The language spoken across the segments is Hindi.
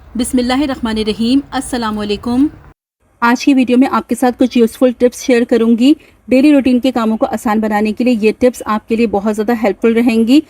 बिस्मिल्लाहिर्रहमानिर्रहीम। अस्सलामुअलैकुम। आज की वीडियो में आपके साथ कुछ यूज़फुल टिप्स शेयर करूंगी। डेली रूटीन के कामों को आसान बनाने के लिए ये टिप्स आपके लिए बहुत ज़्यादा हेल्पफुल रहेंगी।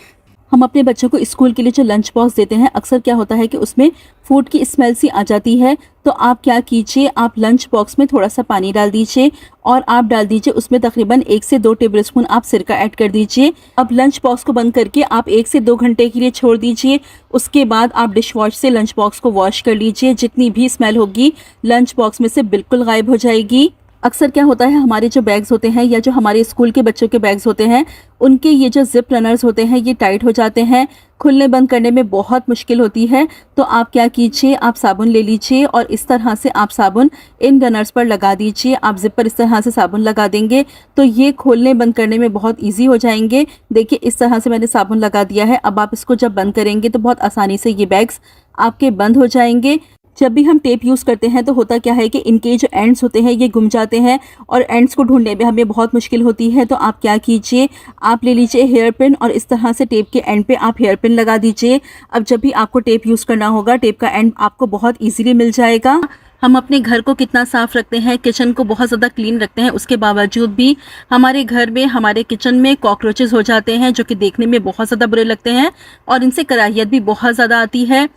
हम अपने बच्चों को स्कूल के लिए जो लंच बॉक्स देते हैं, अक्सर क्या होता है कि उसमें फूड की स्मेल सी आ जाती है। तो आप क्या कीजिए, आप लंच बॉक्स में थोड़ा सा पानी डाल दीजिए और आप डाल दीजिए उसमें तकरीबन 1 से 2 टेबलस्पून आप सिरका ऐड कर दीजिए। अब लंच बॉक्स को बंद करके आप 1 से 2 घंटे के लिए छोड़ दीजिए। उसके बाद आप डिश वॉश से लंच बॉक्स को वॉश कर लीजिए। जितनी भी स्मेल होगी लंच बॉक्स में से बिल्कुल गायब हो जाएगी। अक्सर क्या होता है, हमारे जो बैग्स होते हैं या जो हमारे स्कूल के बच्चों के बैग्स होते हैं, उनके ये जो जिप रनर्स होते हैं ये टाइट हो जाते हैं, खुलने बंद करने में बहुत मुश्किल होती है। तो आप क्या कीजिए, आप साबुन ले लीजिए और इस तरह से आप साबुन इन रनर्स पर लगा दीजिए। आप जिप पर इस तरह से साबुन लगा देंगे तो ये खोलने बंद करने में बहुत ईजी हो जाएंगे। देखिए इस तरह से मैंने साबुन लगा दिया है। अब आप इसको जब बंद करेंगे तो बहुत आसानी से ये बैग्स आपके बंद हो जाएंगे। जब भी हम टेप यूज़ करते हैं तो होता क्या है कि इनके जो एंड्स होते हैं ये गुम जाते हैं और एंड्स को ढूंढने में हमें बहुत मुश्किल होती है। तो आप क्या कीजिए, आप ले लीजिए हेयर पिन और इस तरह से टेप के एंड पे आप हेयर पिन लगा दीजिए। अब जब भी आपको टेप यूज़ करना होगा, टेप का एंड आपको बहुत ईजीली मिल जाएगा। हम अपने घर को कितना साफ़ रखते हैं, किचन को बहुत ज़्यादा क्लीन रखते हैं, उसके बावजूद भी हमारे घर में, हमारे किचन में कॉकरोचेस हो जाते हैं जो कि देखने में बहुत ज़्यादा बुरे लगते हैं और इनसे कराहियत भी बहुत ज़्यादा आती है।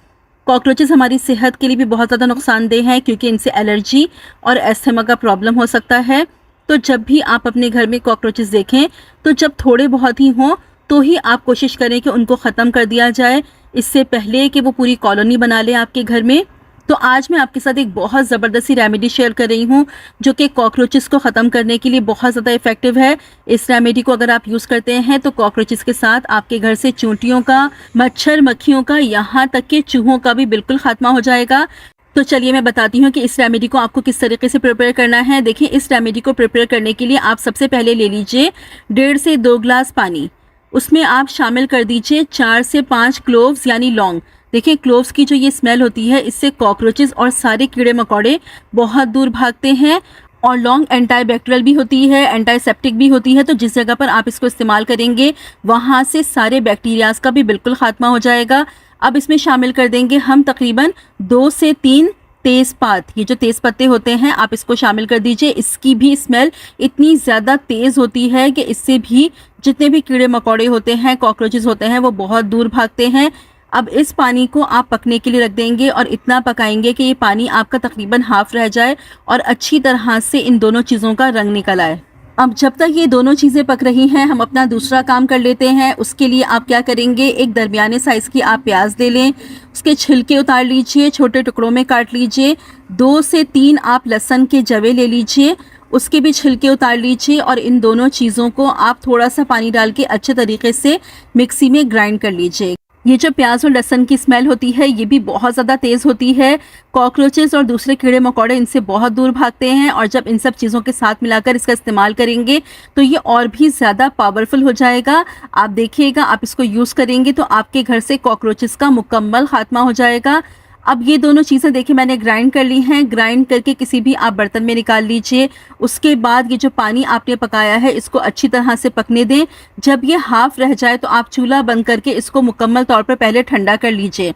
कॉकरोचेस हमारी सेहत के लिए भी बहुत ज़्यादा नुकसानदेह हैं क्योंकि इनसे एलर्जी और अस्थमा का प्रॉब्लम हो सकता है। तो जब भी आप अपने घर में कॉकरोचेस देखें तो जब थोड़े बहुत ही हों तो ही आप कोशिश करें कि उनको ख़त्म कर दिया जाए, इससे पहले कि वो पूरी कॉलोनी बना ले आपके घर में। तो आज मैं आपके साथ एक बहुत ज़बरदस्त सी रेमेडी शेयर कर रही हूँ जो कि कॉकरोचेस को ख़त्म करने के लिए बहुत ज़्यादा इफेक्टिव है। इस रेमेडी को अगर आप यूज़ करते हैं तो कॉकरोचेस के साथ आपके घर से चूंटियों का, मच्छर मक्खियों का, यहाँ तक कि चूहों का भी बिल्कुल खात्मा हो जाएगा। तो चलिए मैं बताती हूँ कि इस रेमेडी को आपको किस तरीके से प्रिपेयर करना है। देखिए इस रेमेडी को प्रिपेयर करने के लिए आप सबसे पहले ले लीजिए 1.5 से 2 गिलास पानी। उसमें आप शामिल कर दीजिए 4 से 5 क्लोव्स यानी लौंग। देखिए क्लोव्स की जो ये स्मेल होती है इससे कॉकरोचेस और सारे कीड़े मकोड़े बहुत दूर भागते हैं। और लौंग एंटीबैक्टीरियल भी होती है, एंटीसेप्टिक भी होती है। तो जिस जगह पर आप इसको इस्तेमाल करेंगे वहाँ से सारे बैक्टीरियाज का भी बिल्कुल खात्मा हो जाएगा। अब इसमें शामिल कर देंगे हम तकरीबन 2 से 3 तेज़पात। ये जो तेज़ पत्ते होते हैं आप इसको शामिल कर दीजिए। इसकी भी स्मेल इतनी ज़्यादा तेज़ होती है कि इससे भी जितने भी कीड़े मकोड़े होते हैं, कॉकरोचेस होते हैं, वो बहुत दूर भागते हैं। अब इस पानी को आप पकने के लिए रख देंगे और इतना पकाएंगे कि ये पानी आपका तकरीबन हाफ रह जाए और अच्छी तरह से इन दोनों चीज़ों का रंग निकल आए। अब जब तक ये दोनों चीज़ें पक रही हैं हम अपना दूसरा काम कर लेते हैं। उसके लिए आप क्या करेंगे, एक दरमियाने साइज़ की आप प्याज ले लें, उसके छिलके उतार लीजिए, छोटे टुकड़ों में काट लीजिए। 2 से 3 आप लहसुन के जवे ले लीजिए, उसके भी छिलके उतार लीजिए और इन दोनों चीज़ों को आप थोड़ा सा पानी डाल के अच्छे तरीके से मिक्सी में ग्राइंड कर लीजिए। ये जो प्याज और लहसुन की स्मेल होती है ये भी बहुत ज़्यादा तेज़ होती है। कॉकरोचेस और दूसरे कीड़े मकोड़े इनसे बहुत दूर भागते हैं और जब इन सब चीज़ों के साथ मिलाकर इसका इस्तेमाल करेंगे तो ये और भी ज़्यादा पावरफुल हो जाएगा। आप देखिएगा, आप इसको यूज़ करेंगे तो आपके घर से कॉकरोचेस का मुकम्मल खात्मा हो जाएगा। अब ये दोनों चीज़ें देखिए मैंने ग्राइंड कर ली हैं। ग्राइंड करके किसी भी आप बर्तन में निकाल लीजिए। उसके बाद ये जो पानी आपने पकाया है इसको अच्छी तरह से पकने दें। जब ये हाफ रह जाए तो आप चूल्हा बंद करके इसको मुकम्मल तौर पर पहले ठंडा कर लीजिए।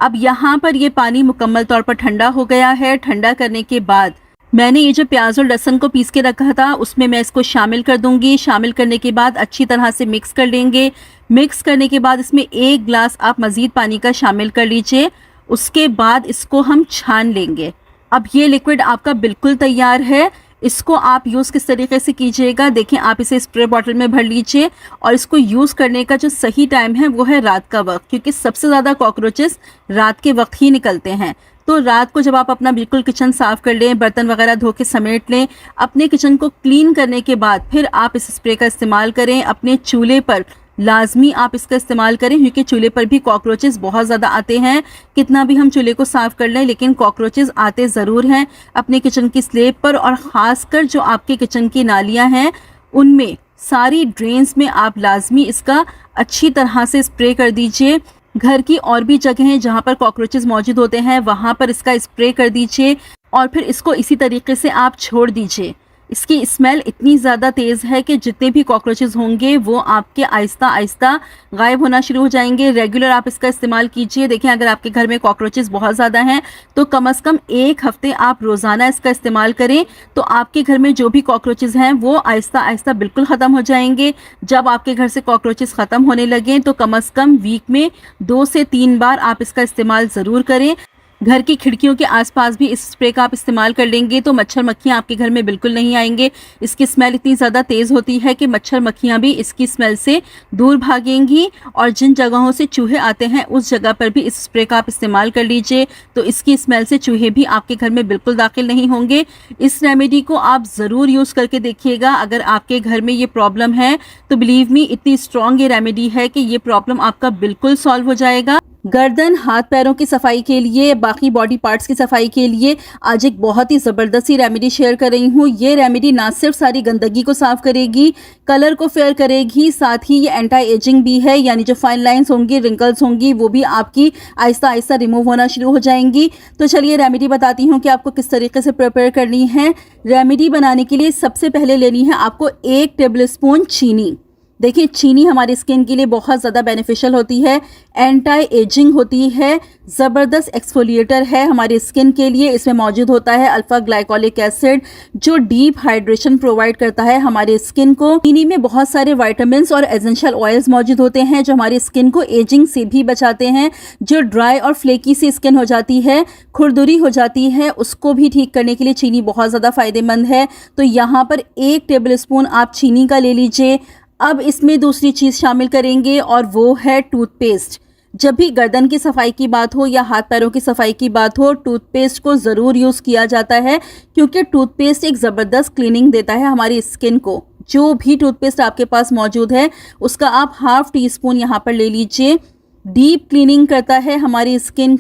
अब यहाँ पर ये पानी मुकम्मल तौर पर ठंडा हो गया है। ठंडा करने के बाद मैंने ये जो प्याज और लहसुन को पीस के रखा था उसमें मैं इसको शामिल कर दूंगी। शामिल करने के बाद अच्छी तरह से मिक्स कर लेंगे। मिक्स करने के बाद इसमें 1 गिलास आप मज़ीद पानी का शामिल कर लीजिए। उसके बाद इसको हम छान लेंगे। अब ये लिक्विड आपका बिल्कुल तैयार है। इसको आप यूज़ किस तरीके से कीजिएगा, देखें आप इसे स्प्रे बॉटल में भर लीजिए और इसको यूज़ करने का जो सही टाइम है वो है रात का वक्त, क्योंकि सबसे ज़्यादा कॉकरोचेस रात के वक्त ही निकलते हैं। तो रात को जब आप अपना बिल्कुल किचन साफ़ कर लें, बर्तन वगैरह धो के समेट लें, अपने किचन को क्लीन करने के बाद फिर आप इस स्प्रे का इस्तेमाल करें। अपने चूल्हे पर लाजमी आप इसका इस्तेमाल करें क्योंकि चूल्हे पर भी कॉकरोचेस बहुत ज़्यादा आते हैं। कितना भी हम चूल्हे को साफ़ कर लें लेकिन कॉकरोचेस आते ज़रूर हैं अपने किचन की स्लेब पर। और ख़ासकर जो आपके किचन की नालियाँ हैं उनमें, सारी ड्रेन्स में आप लाजमी इसका अच्छी तरह से स्प्रे कर दीजिए। घर की और भी जगहें जहाँ पर कॉकरोचेस मौजूद होते हैं वहाँ पर इसका स्प्रे कर दीजिए और फिर इसको इसी तरीके से आप छोड़ दीजिए। इसकी स्मेल इतनी ज़्यादा तेज़ है कि जितने भी कॉकरोचेस होंगे वो आपके आहिस्ता आहिस्ता गायब होना शुरू हो जाएंगे। रेगुलर आप इसका इस्तेमाल कीजिए। देखें, अगर आपके घर में कॉकरोचेस बहुत ज़्यादा हैं तो कम से कम 1 हफ्ते आप रोज़ाना इसका इस्तेमाल करें, तो आपके घर में जो भी कॉकरोचेस हैं वो आहिस्ता आहिस्ता बिल्कुल ख़त्म हो जाएंगे। जब आपके घर से कॉकरोचेस ख़त्म होने लगें तो कम से कम वीक में 2 से 3 बार आप इसका इस्तेमाल ज़रूर करें। घर की खिड़कियों के आसपास भी इस स्प्रे का आप इस्तेमाल कर लेंगे तो मच्छर मक्खियाँ आपके घर में बिल्कुल नहीं आएंगे। इसकी स्मेल इतनी ज़्यादा तेज़ होती है कि मच्छर मक्खियाँ भी इसकी स्मेल से दूर भागेंगी, और जिन जगहों से चूहे आते हैं उस जगह पर भी इस स्प्रे का आप इस्तेमाल कर लीजिए, तो इसकी स्मेल से चूहे भी आपके घर में बिल्कुल दाखिल नहीं होंगे। इस रेमेडी को आप ज़रूर यूज़ करके देखिएगा। अगर आपके घर में ये प्रॉब्लम है तो बिलीव मी, इतनी स्ट्रॉन्ग ये रेमेडी है कि ये प्रॉब्लम आपका बिल्कुल सॉल्व हो जाएगा। गर्दन, हाथ पैरों की सफाई के लिए, बाकी बॉडी पार्ट्स की सफाई के लिए आज एक बहुत ही ज़बरदस्त सी रेमेडी शेयर कर रही हूँ। ये रेमेडी ना सिर्फ सारी गंदगी को साफ़ करेगी, कलर को फेयर करेगी, साथ ही ये एंटी एजिंग भी है, यानी जो फाइन लाइंस होंगी, रिंकल्स होंगी, वो भी आपकी आहिस्ता आहिस्ता रिमूव होना शुरू हो जाएंगी। तो चलिए रेमेडी बताती हूँ कि आपको किस तरीके से प्रिपेयर करनी है। रेमेडी बनाने के लिए सबसे पहले लेनी है आपको 1 टेबल स्पून चीनी। देखिए, चीनी हमारी स्किन के लिए बहुत ज़्यादा बेनिफिशियल होती है, एंटी एजिंग होती है, ज़बरदस्त एक्सफोलिएटर है हमारी स्किन के लिए। इसमें मौजूद होता है अल्फा ग्लाइकोलिक एसिड जो डीप हाइड्रेशन प्रोवाइड करता है हमारी स्किन को। चीनी में बहुत सारे विटामिन्स और एसेंशियल ऑयल्स मौजूद होते हैं जो हमारी स्किन को एजिंग से भी बचाते हैं। जो ड्राई और फ्लेकी सी स्किन हो जाती है, खुरदुरी हो जाती है, उसको भी ठीक करने के लिए चीनी बहुत ज़्यादा फ़ायदेमंद है। तो यहाँ पर 1 टेबल स्पून आप चीनी का ले लीजिए। अब इसमें दूसरी चीज़ शामिल करेंगे और वो है टूथपेस्ट। जब भी गर्दन की सफाई की बात हो या हाथ पैरों की सफाई की बात हो, टूथपेस्ट को ज़रूर यूज़ किया जाता है, क्योंकि टूथपेस्ट एक ज़बरदस्त क्लीनिंग देता है हमारी स्किन को। जो भी टूथपेस्ट आपके पास मौजूद है उसका आप ½ टीस्पून यहाँ पर ले लीजिए। डीप क्लीनिंग करता है हमारी स्किन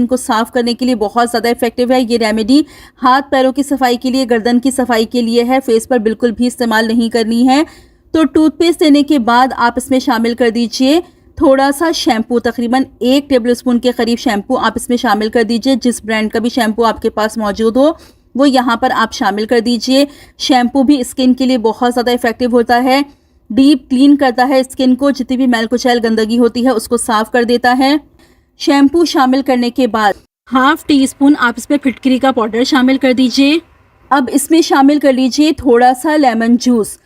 को साफ़ करने के लिए बहुत ज़्यादा इफेक्टिव है ये रेमेडी। हाथ पैरों की सफाई के लिए, गर्दन की सफाई के लिए है, फेस पर बिल्कुल भी इस्तेमाल नहीं करनी है। तो टूथपेस्ट लेने के बाद आप इसमें शामिल कर दीजिए थोड़ा सा शैम्पू, तकरीबन 1 टेबल स्पून के करीब शैम्पू आप इसमें शामिल कर दीजिए। जिस ब्रांड का भी शैम्पू आपके पास मौजूद हो वो यहाँ पर आप शामिल कर दीजिए। शैम्पू भी स्किन के लिए बहुत ज़्यादा इफेक्टिव होता है, डीप क्लीन करता है स्किन को, जितनी भी मैल कुचैल गंदगी होती है उसको साफ कर देता है। शैम्पू शामिल करने के बाद ½ टीस्पून आप इसमें फिटकरी का पाउडर शामिल कर दीजिए। अब इसमें शामिल कर लीजिए थोड़ा सा लेमन जूस।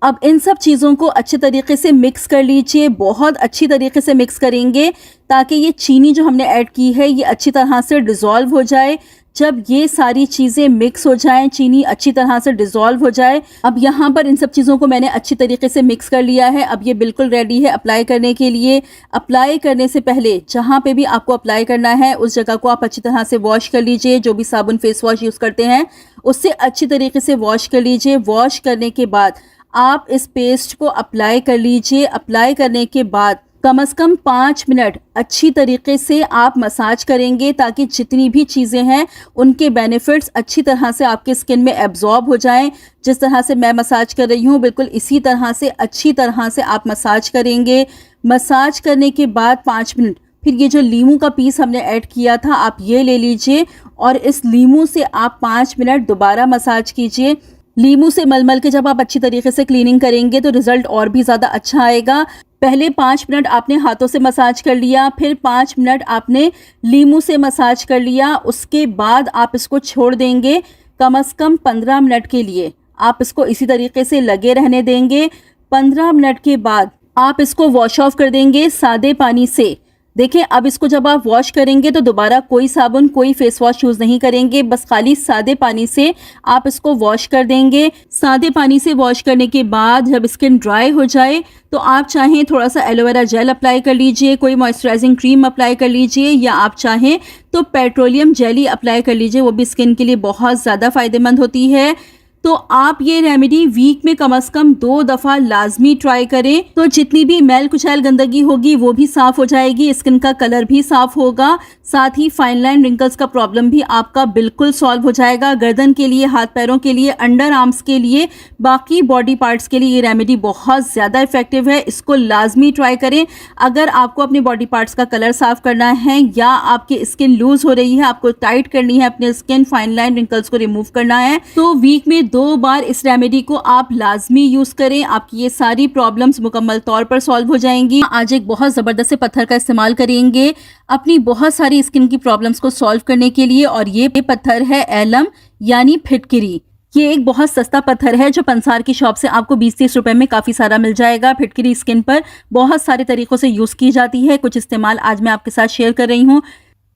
अब इन सब चीज़ों को अच्छे तरीके से मिक्स कर लीजिए, बहुत अच्छी तरीके से मिक्स करेंगे ताकि ये चीनी जो हमने ऐड की है ये अच्छी तरह से डिज़ोल्व हो जाए। जब ये सारी चीज़ें मिक्स हो जाएं, चीनी अच्छी तरह से डिज़ोल्व हो जाए, अब यहाँ पर इन सब चीज़ों को मैंने अच्छी तरीके से मिक्स कर लिया है। अब ये बिल्कुल रेडी है अप्लाई करने के लिए। अप्लाई करने से पहले जहाँ पे भी आपको अप्लाई करना है उस जगह को आप अच्छी तरह से वॉश कर लीजिए। जो भी साबुन फेस वॉश यूज़ करते हैं उससे अच्छी तरीके से वॉश कर लीजिए। वॉश करने के बाद आप इस पेस्ट को अप्लाई कर लीजिए। अप्लाई करने के बाद कम से कम 5 मिनट अच्छी तरीके से आप मसाज करेंगे ताकि जितनी भी चीज़ें हैं उनके बेनिफिट्स अच्छी तरह से आपके स्किन में एब्जॉर्ब हो जाएं। जिस तरह से मैं मसाज कर रही हूँ बिल्कुल इसी तरह से अच्छी तरह से आप मसाज करेंगे। मसाज करने के बाद 5 मिनट फिर ये जो लीमू का पीस हमने ऐड किया था आप ये ले लीजिए और इस लीमू से आप 5 मिनट दोबारा मसाज कीजिए। लीमू से मल के जब आप अच्छी तरीके से क्लीनिंग करेंगे तो रिजल्ट और भी ज़्यादा अच्छा आएगा। पहले 5 मिनट आपने हाथों से मसाज कर लिया, फिर 5 मिनट आपने लीमू से मसाज कर लिया, उसके बाद आप इसको छोड़ देंगे कम से कम 15 मिनट के लिए। आप इसको इसी तरीके से लगे रहने देंगे। 15 मिनट के बाद आप इसको वॉश ऑफ कर देंगे सादे पानी से। देखें, अब इसको जब आप वॉश करेंगे तो दोबारा कोई साबुन, कोई फेस वॉश यूज़ नहीं करेंगे, बस खाली सादे पानी से आप इसको वॉश कर देंगे। सादे पानी से वॉश करने के बाद जब स्किन ड्राई हो जाए तो आप चाहें थोड़ा सा एलोवेरा जेल अप्लाई कर लीजिए, कोई मॉइस्चराइजिंग क्रीम अप्लाई कर लीजिए, या आप चाहें तो पेट्रोलियम जेली अप्लाई कर लीजिए, वो भी स्किन के लिए बहुत ज़्यादा फ़ायदेमंद होती है। तो आप ये रेमेडी वीक में कम से कम 2 दफ़ा लाजमी ट्राई करें, तो जितनी भी मैल कुचैल गंदगी होगी वो भी साफ़ हो जाएगी, स्किन का कलर भी साफ़ होगा, साथ ही फाइन लाइन रिंकल्स का प्रॉब्लम भी आपका बिल्कुल सॉल्व हो जाएगा। गर्दन के लिए, हाथ पैरों के लिए, अंडर आर्म्स के लिए, बाकी बॉडी पार्ट्स के लिए ये रेमेडी बहुत ज़्यादा इफेक्टिव है। इसको लाजमी ट्राई करें। अगर आपको अपने बॉडी पार्ट्स का कलर साफ करना है या आपकी स्किन लूज हो रही है, आपको टाइट करनी है अपने स्किन, फाइन लाइन रिंकल्स को रिमूव करना है, तो वीक में 2 बार इस रेमेडी को आप लाजमी यूज करें। आपकी ये सारी प्रॉब्लम्स मुकम्मल तौर पर सॉल्व हो जाएंगी। आज एक बहुत ज़बरदस्त से पत्थर का इस्तेमाल करेंगे अपनी बहुत सारी स्किन की प्रॉब्लम्स को सॉल्व करने के लिए, और ये पत्थर है एलम यानी फिटकरी। ये एक बहुत सस्ता पत्थर है जो पंसार की शॉप से आपको 20-30 रुपए में काफ़ी सारा मिल जाएगा। फिटकरी स्किन पर बहुत सारे तरीक़ों से यूज़ की जाती है। कुछ इस्तेमाल आज मैं आपके साथ शेयर कर रही हूँ।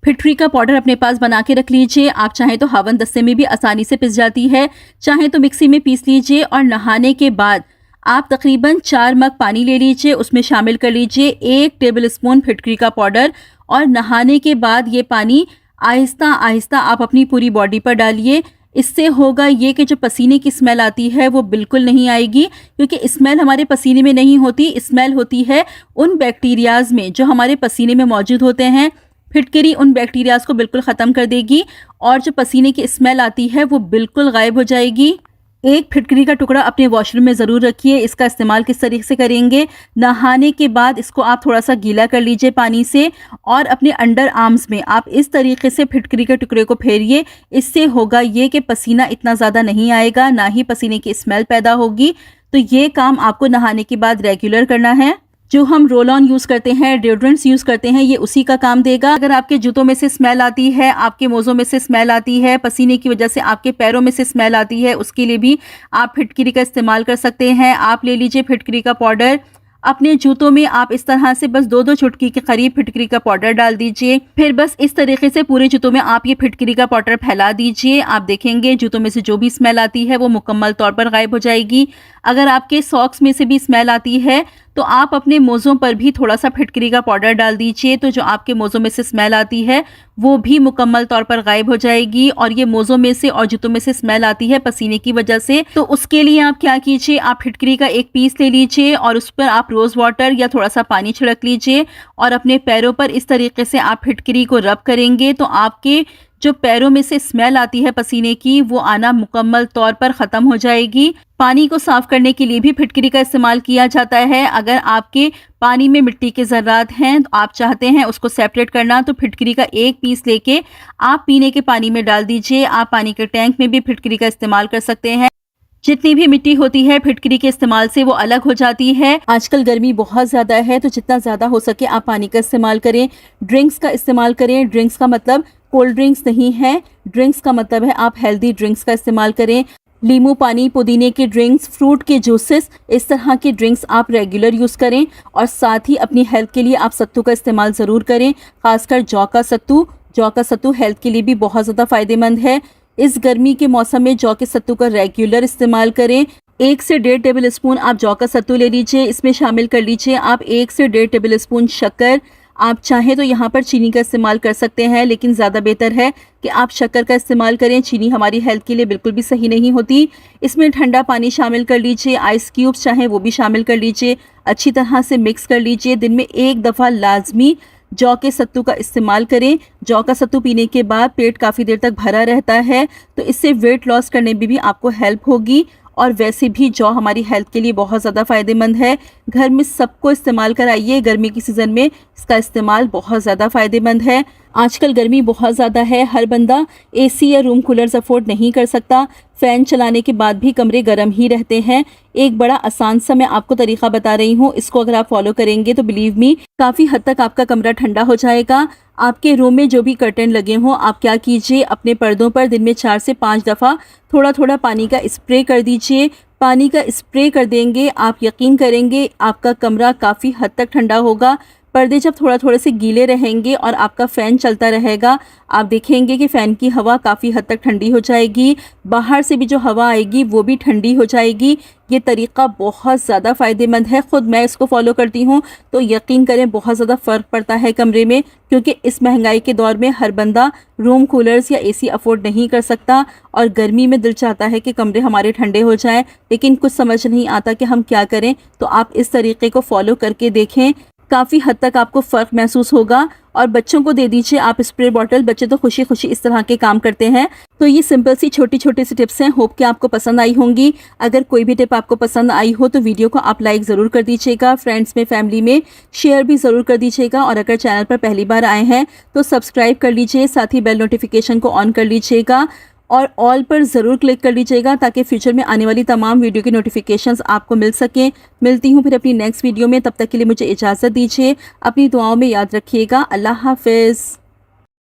फिटकरी का पाउडर अपने पास बना के रख लीजिए। आप चाहें तो हवन दस्ते में भी आसानी से पिस जाती है, चाहें तो मिक्सी में पीस लीजिए। और नहाने के बाद आप तकरीबन 4 मग पानी ले लीजिए, उसमें शामिल कर लीजिए 1 टेबल स्पून फिटकरी का पाउडर, और नहाने के बाद ये पानी आहिस्ता आहिस्ता आप अपनी पूरी बॉडी पर डालिए। इससे होगा ये कि जो पसीने की स्मेल आती है वो बिल्कुल नहीं आएगी, क्योंकि स्मेल हमारे पसीने में नहीं होती, स्मेल होती है उन बैक्टीरियाज में जो हमारे पसीने में मौजूद होते हैं। फिटकरी उन बैक्टीरियाज को बिल्कुल ख़त्म कर देगी और जो पसीने की स्मेल आती है वो बिल्कुल गायब हो जाएगी। एक फिटकरी का टुकड़ा अपने वॉशरूम में ज़रूर रखिए। इसका इस्तेमाल किस तरीके से करेंगे, नहाने के बाद इसको आप थोड़ा सा गीला कर लीजिए पानी से, और अपने अंडर आर्म्स में आप इस तरीके से फिटकरी के टुकड़े को फेरिए। इससे होगा ये कि पसीना इतना ज़्यादा नहीं आएगा, ना ही पसीने की स्मेल पैदा होगी। तो ये काम आपको नहाने के बाद रेगुलर करना है। जो हम रोल ऑन यूज़ करते हैं, डिओड्रेंट्स यूज़ करते हैं, ये उसी का काम देगा। अगर आपके जूतों में से स्मेल आती है, आपके मोज़ों में से स्मेल आती है, पसीने की वजह से आपके पैरों में से स्मेल आती है, उसके लिए भी आप फिटकरी का इस्तेमाल कर सकते हैं। आप ले लीजिए फिटकरी का पाउडर, अपने जूतों में आप इस तरह से बस 2-2 चुटकी के करीब फिटकरी का पाउडर डाल दीजिए। फिर बस इस तरीके से पूरे जूतों में आप ये फिटकरी का पाउडर फैला दीजिए। आप देखेंगे जूतों में से जो भी स्मेल आती है वो मुकम्मल तौर पर गायब हो जाएगी। अगर आपके सॉक्स में से भी स्मेल आती है तो आप अपने मोज़ों पर भी थोड़ा सा फिटकरी का पाउडर डाल दीजिए, तो जो आपके मोज़ों में से स्मेल आती है वो भी मुकम्मल तौर पर गायब हो जाएगी। और ये मोज़ों में से और जूतों में से स्मेल आती है पसीने की वजह से, तो उसके लिए आप क्या कीजिए, आप फिटकरी का एक पीस ले लीजिए और उस पर आप रोज़ वाटर या थोड़ा सा पानी छिड़क लीजिए, और अपने पैरों पर इस तरीके से आप फिटकरी को रब करेंगे तो आपके जो पैरों में से स्मेल आती है पसीने की वो आना मुकम्मल तौर पर ख़त्म हो जाएगी। पानी को साफ़ करने के लिए भी फिटकरी का इस्तेमाल किया जाता है। अगर आपके पानी में मिट्टी के ज़र्रात हैं तो आप चाहते हैं उसको सेपरेट करना, तो फिटकरी का एक पीस लेके आप पीने के पानी में डाल दीजिए। आप पानी के टैंक में भी फिटकरी का इस्तेमाल कर सकते हैं। जितनी भी मिट्टी होती है फिटकरी के इस्तेमाल से वो अलग हो जाती है। आजकल गर्मी बहुत ज़्यादा है, तो जितना ज़्यादा हो सके आप पानी का इस्तेमाल करें। ड्रिंक्स का इस्तेमाल करें। ड्रिंक्स का मतलब कोल्ड ड्रिंक्स नहीं है, ड्रिंक्स का मतलब है आप हेल्दी ड्रिंक्स का इस्तेमाल करें। नींबू पानी, पुदीने के ड्रिंक्स, फ्रूट के जूसेस, इस तरह के ड्रिंक्स आप रेगुलर यूज़ करें। और साथ ही अपनी हेल्थ के लिए आप सत्तू का इस्तेमाल ज़रूर करें, खासकर जौ का सत्तू। जौ का सत्तू हेल्थ के लिए भी बहुत ज़्यादा फ़ायदेमंद है। इस गर्मी के मौसम में जौ के सत्तू का रेगुलर इस्तेमाल करें। 1 से 1.5 टेबल स्पून आप जौ का सत्तू ले लीजिए, इसमें शामिल कर लीजिए आप 1 से 1.5 टेबल स्पून शक्कर। आप चाहें तो यहाँ पर चीनी का इस्तेमाल कर सकते हैं, लेकिन ज़्यादा बेहतर है कि आप शक्कर का इस्तेमाल करें। चीनी हमारी हेल्थ के लिए बिल्कुल भी सही नहीं होती। इसमें ठंडा पानी शामिल कर लीजिए, आइस क्यूब्स चाहें वो भी शामिल कर लीजिए, अच्छी तरह से मिक्स कर लीजिए। दिन में 1 दफ़ा लाजमी जौ के सत्तू का इस्तेमाल करें। जौ का सत्तू पीने के बाद पेट काफ़ी देर तक भरा रहता है, तो इससे वेट लॉस करने में भी आपको हेल्प होगी। और वैसे भी जौ हमारी हेल्थ के लिए बहुत ज़्यादा फ़ायदेमंद है। घर में सबको इस्तेमाल कराइए, गर्मी की सीज़न में इसका इस्तेमाल बहुत ज़्यादा फ़ायदेमंद है। आजकल गर्मी बहुत ज़्यादा है, हर बंदा एसी या रूम कूलर्स अफोर्ड नहीं कर सकता। फ़ैन चलाने के बाद भी कमरे गर्म ही रहते हैं। एक बड़ा आसान सा मैं आपको तरीका बता रही हूँ, इसको अगर आप फॉलो करेंगे तो बिलीव मी काफ़ी हद तक आपका कमरा ठंडा हो जाएगा। आपके रूम में जो भी कर्टन लगे हों, आप क्या कीजिए, अपने पर्दों पर दिन में 4 से 5 दफ़ा थोड़ा थोड़ा पानी का स्प्रे कर दीजिए। पानी का स्प्रे कर देंगे, आप यकीन करेंगे आपका कमरा काफ़ी हद तक ठंडा होगा। पर्दे जब थोड़ा थोड़े से गीले रहेंगे और आपका फ़ैन चलता रहेगा, आप देखेंगे कि फ़ैन की हवा काफ़ी हद तक ठंडी हो जाएगी। बाहर से भी जो हवा आएगी वो भी ठंडी हो जाएगी। ये तरीका बहुत ज़्यादा फ़ायदेमंद है। ख़ुद मैं इसको फॉलो करती हूँ, तो यकीन करें बहुत ज़्यादा फ़र्क पड़ता है कमरे में, क्योंकि इस महंगाई के दौर में हर बंदा रूम कूलर्स या एसी अफोर्ड नहीं कर सकता। और गर्मी में दिल चाहता है कि कमरे हमारे ठंडे हो जाएं, लेकिन कुछ समझ नहीं आता कि हम क्या करें। तो आप इस तरीके को फॉलो करके देखें, काफ़ी हद तक आपको फ़र्क महसूस होगा। और बच्चों को दे दीजिए आप स्प्रे बॉटल। बच्चे तो खुशी खुशी इस तरह के काम करते हैं। तो ये सिंपल सी छोटी छोटी सी टिप्स हैं, होप कि आपको पसंद आई होंगी। अगर कोई भी टिप आपको पसंद आई हो तो वीडियो को आप लाइक ज़रूर कर दीजिएगा, फ्रेंड्स में फैमिली में शेयर भी ज़रूर कर दीजिएगा, और अगर चैनल पर पहली बार आए हैं तो सब्सक्राइब कर लीजिए, साथ ही बेल नोटिफिकेशन को ऑन कर लीजिएगा और ऑल पर ज़रूर क्लिक कर लीजिएगा ताकि फ्यूचर में आने वाली तमाम वीडियो की नोटिफिकेशंस आपको मिल सकें। मिलती हूँ फिर अपनी नेक्स्ट वीडियो में, तब तक के लिए मुझे इजाज़त दीजिए। अपनी दुआओं में याद रखिएगा। अल्लाह हाफ़िज़।